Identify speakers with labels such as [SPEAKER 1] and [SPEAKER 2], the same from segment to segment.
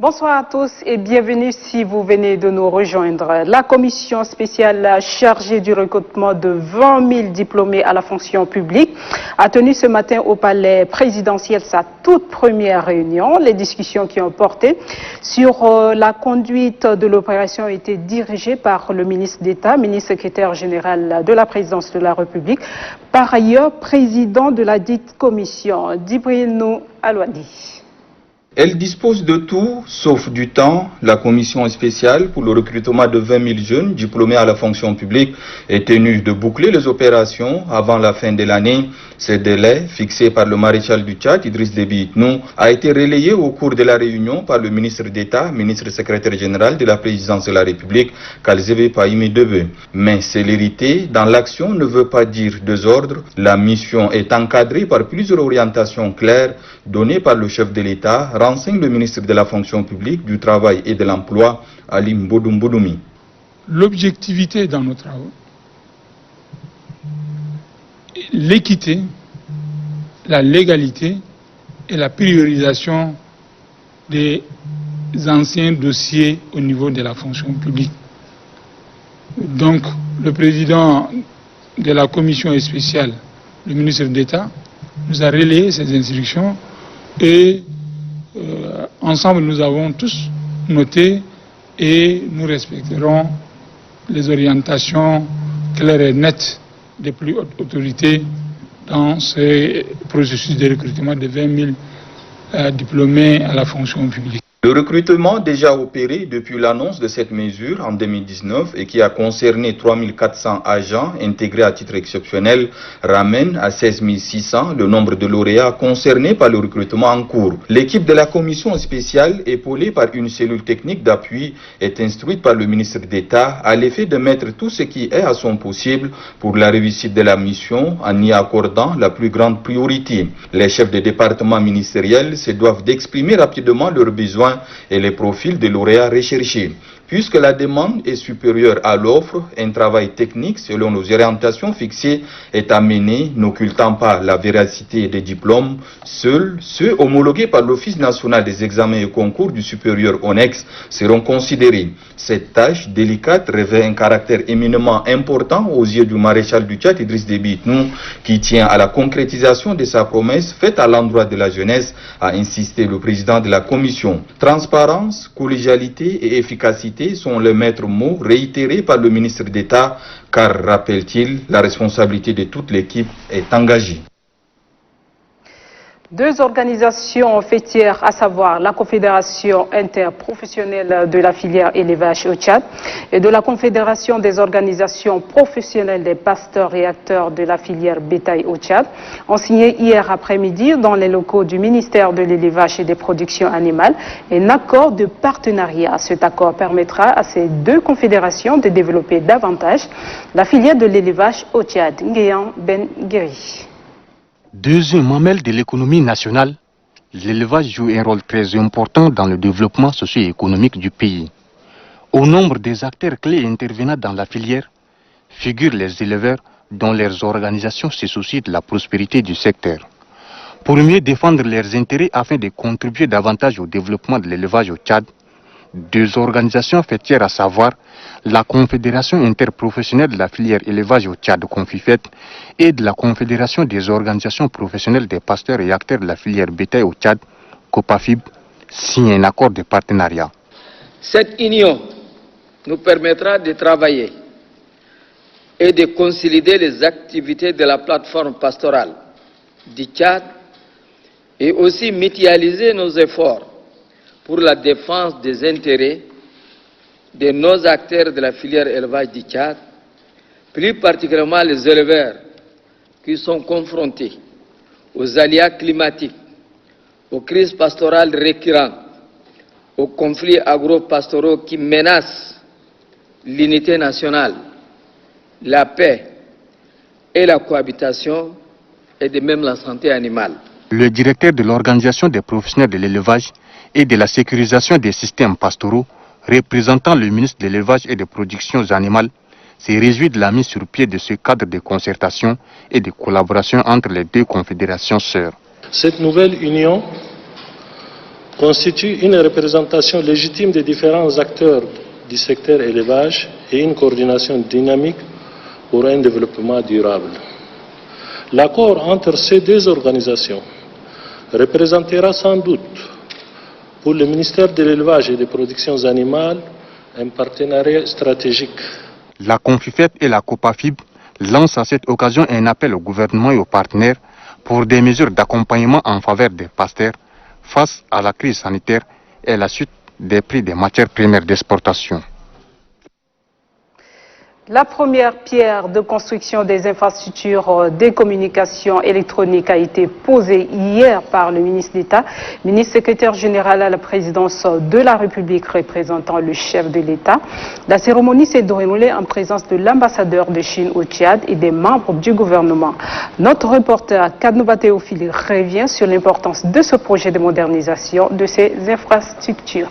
[SPEAKER 1] Bonsoir à tous et bienvenue si vous venez de nous rejoindre. La commission spéciale chargée du recrutement de 20 000 diplômés à la fonction publique a tenu ce matin au palais présidentiel sa toute première réunion. Les discussions qui ont porté sur la conduite de l'opération ont été dirigées par le ministre d'État, ministre secrétaire général de la présidence de la République, par ailleurs président de la dite commission, Djibril Alouadi.
[SPEAKER 2] Elle dispose de tout, sauf du temps. La commission spéciale pour le recrutement de 20 000 jeunes diplômés à la fonction publique est tenue de boucler les opérations avant la fin de l'année. Ce délai, fixé par le maréchal du Tchad, Idriss Déby Itnou, a été relayé au cours de la réunion par le ministre d'État, ministre secrétaire général de la présidence de la République, Kalzebe Païmi Debe. Mais célérité dans l'action ne veut pas dire désordre. La mission est encadrée par plusieurs orientations claires données par le chef de l'État, renseigne le ministre de la fonction publique, du travail et de l'emploi, Ali Mbodoumboudoumi.
[SPEAKER 3] L'objectivité dans nos travaux, l'équité, la légalité et la priorisation des anciens dossiers au niveau de la fonction publique. Donc, le président de la commission spéciale, le ministre d'État, nous a relayé ces instructions et ensemble nous avons tous noté et nous respecterons les orientations claires et nettes des plus hautes autorités dans ce processus de recrutement de 20 000 diplômés à la fonction publique.
[SPEAKER 2] Le recrutement déjà opéré depuis l'annonce de cette mesure en 2019 et qui a concerné 3 400 agents intégrés à titre exceptionnel ramène à 16 600 le nombre de lauréats concernés par le recrutement en cours. L'équipe de la commission spéciale, épaulée par une cellule technique d'appui, est instruite par le ministre d'État à l'effet de mettre tout ce qui est à son possible pour la réussite de la mission en y accordant la plus grande priorité. Les chefs de département ministériels se doivent d'exprimer rapidement leurs besoins et les profils des lauréats recherchés. Puisque la demande est supérieure à l'offre, un travail technique selon nos orientations fixées est à mener, n'occultant pas la véracité des diplômes. Seuls ceux homologués par l'Office national des examens et concours du supérieur ONEX seront considérés. Cette tâche délicate revêt un caractère éminemment important aux yeux du maréchal du Tchad, Idriss Déby Itnou, qui tient à la concrétisation de sa promesse faite à l'endroit de la jeunesse, a insisté le président de la commission. Transparence, collégialité et efficacité sont les maîtres mots réitérés par le ministre d'État, car, rappelle-t-il, la responsabilité de toute l'équipe est engagée.
[SPEAKER 1] Deux organisations fêtières, à savoir la Confédération interprofessionnelle de la filière élevage au Tchad et de la Confédération des organisations professionnelles des pasteurs et acteurs de la filière bétail au Tchad, ont signé hier après-midi dans les locaux du ministère de l'élevage et des productions animales un accord de partenariat. Cet accord permettra à ces deux confédérations de développer davantage la filière de l'élevage au Tchad. Nguyen Ben Guéry.
[SPEAKER 4] Deuxième mamelle de l'économie nationale, l'élevage joue un rôle très important dans le développement socio-économique du pays. Au nombre des acteurs clés intervenant dans la filière figurent les éleveurs dont leurs organisations se soucient de la prospérité du secteur. Pour mieux défendre leurs intérêts afin de contribuer davantage au développement de l'élevage au Tchad, deux organisations fêtières, à savoir la Confédération interprofessionnelle de la filière élevage au Tchad, Confifet, et de la Confédération des organisations professionnelles des pasteurs et acteurs de la filière bétail au Tchad, Copafib, signent un accord de partenariat.
[SPEAKER 5] Cette union nous permettra de travailler et de consolider les activités de la plateforme pastorale du Tchad et aussi mutualiser nos efforts pour la défense des intérêts de nos acteurs de la filière élevage du Tchad, plus particulièrement les éleveurs qui sont confrontés aux aléas climatiques, aux crises pastorales récurrentes, aux conflits agro-pastoraux qui menacent l'unité nationale, la paix et la cohabitation, et de même la santé animale.
[SPEAKER 4] Le directeur de l'Organisation des professionnels de l'élevage et de la sécurisation des systèmes pastoraux, représentant le ministre de l'élevage et des productions animales, s'est réjoui de la mise sur pied de ce cadre de concertation et de collaboration entre les deux confédérations sœurs.
[SPEAKER 6] Cette nouvelle union constitue une représentation légitime des différents acteurs du secteur élevage et une coordination dynamique pour un développement durable. L'accord entre ces deux organisations représentera sans doute pour le ministère de l'élevage et des productions animales un partenariat stratégique.
[SPEAKER 4] La Confifep et la Copafib lancent à cette occasion un appel au gouvernement et aux partenaires pour des mesures d'accompagnement en faveur des pasteurs face à la crise sanitaire et la chute des prix des matières premières d'exportation.
[SPEAKER 1] La première pierre de construction des infrastructures des communications électroniques a été posée hier par le ministre d'État, ministre secrétaire général à la présidence de la République représentant le chef de l'État. La cérémonie s'est déroulée en présence de l'ambassadeur de Chine au Tchad et des membres du gouvernement. Notre reporter Kadnouba Théophile revient sur l'importance de ce projet de modernisation de ces infrastructures.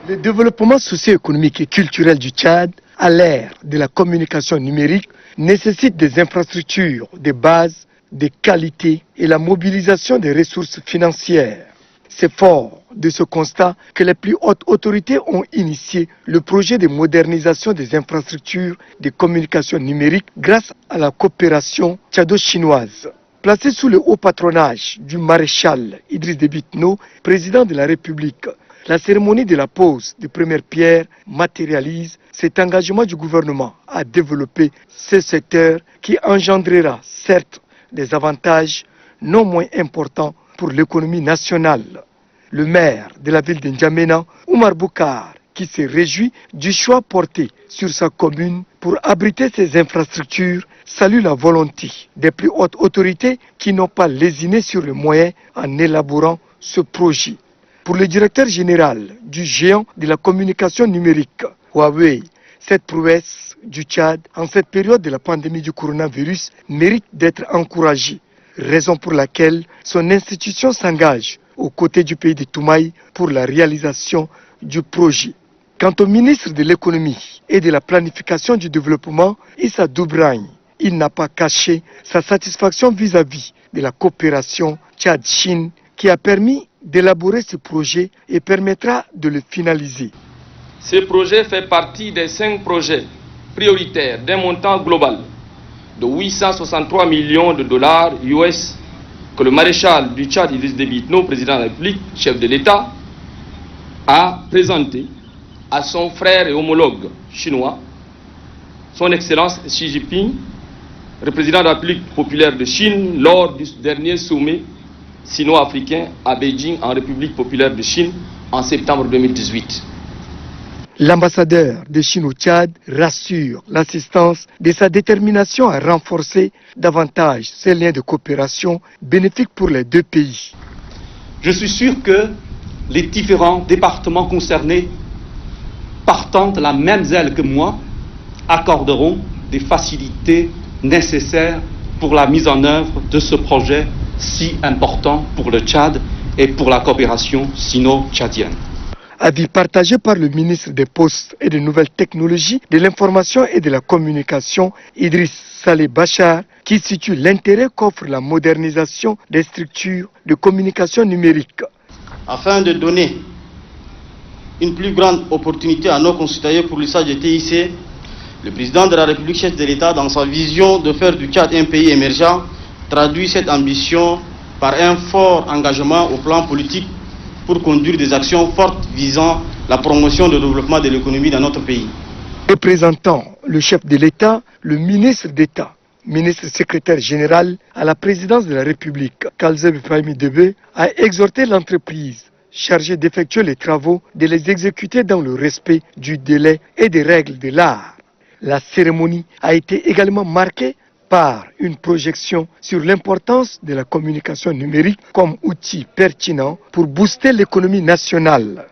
[SPEAKER 7] Le développement socio-économique et culturel du Tchad à l'ère de la communication numérique nécessite des infrastructures de base, de qualité et la mobilisation des ressources financières. C'est fort de ce constat que les plus hautes autorités ont initié le projet de modernisation des infrastructures de communication numérique grâce à la coopération tchado-chinoise. Placé sous le haut patronage du maréchal Idriss Déby Itno, président de la République, la cérémonie de la pose de première pierre matérialise cet engagement du gouvernement à développer ce secteur qui engendrera certes des avantages non moins importants pour l'économie nationale. Le maire de la ville de N'Djamena, Oumar Boukar, qui se réjouit du choix porté sur sa commune pour abriter ces infrastructures, salue la volonté des plus hautes autorités qui n'ont pas lésiné sur les moyens en élaborant ce projet. Pour le directeur général du géant de la communication numérique, Huawei, cette prouesse du Tchad en cette période de la pandémie du coronavirus mérite d'être encouragée, raison pour laquelle son institution s'engage aux côtés du pays de Toumaï pour la réalisation du projet. Quant au ministre de l'économie et de la planification du développement, Issa Doubragne, il n'a pas caché sa satisfaction vis-à-vis de la coopération Tchad-Chine qui a permis d'élaborer ce projet et permettra de le finaliser.
[SPEAKER 8] Ce projet fait partie des 5 projets prioritaires d'un montant global de 863 millions de dollars US que le maréchal du Tchad Idriss Déby Itno, président de la République, chef de l'État, a présenté à son frère et homologue chinois, son Excellence Xi Jinping, le président de la République populaire de Chine, lors du dernier sommet sino-africain à Beijing, en République populaire de Chine, en septembre 2018.
[SPEAKER 7] L'ambassadeur de Chine au Tchad rassure l'assistance de sa détermination à renforcer davantage ces liens de coopération bénéfiques pour les deux pays.
[SPEAKER 9] Je suis sûr que les différents départements concernés, partant de la même zèle que moi, accorderont des facilités nécessaires pour la mise en œuvre de ce projet si important pour le Tchad et pour la coopération sino-tchadienne.
[SPEAKER 7] Avis partagé par le ministre des Postes et des Nouvelles Technologies, de l'Information et de la Communication, Idriss Saleh Bachar, qui situe l'intérêt qu'offre la modernisation des structures de communication numérique.
[SPEAKER 10] Afin de donner une plus grande opportunité à nos concitoyens pour l'usage de TIC, le président de la République, chef de l'État, dans sa vision de faire du Tchad un pays émergent, traduit cette ambition par un fort engagement au plan politique pour conduire des actions fortes visant la promotion et le développement de l'économie dans notre pays.
[SPEAKER 7] Représentant le chef de l'État, le ministre d'État, ministre secrétaire général à la présidence de la République, Kalzeb Fahmi Debe, a exhorté l'entreprise chargée d'effectuer les travaux de les exécuter dans le respect du délai et des règles de l'art. La cérémonie a été également marquée par une projection sur l'importance de la communication numérique comme outil pertinent pour booster l'économie nationale.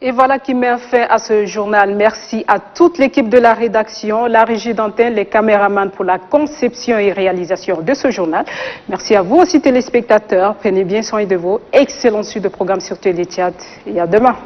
[SPEAKER 1] Et voilà qui met fin à ce journal. Merci à toute l'équipe de la rédaction, la régie d'antenne, les caméramans pour la conception et réalisation de ce journal. Merci à vous aussi téléspectateurs. Prenez bien soin de vous. Excellente suite de programme sur Télé Tchad et à demain.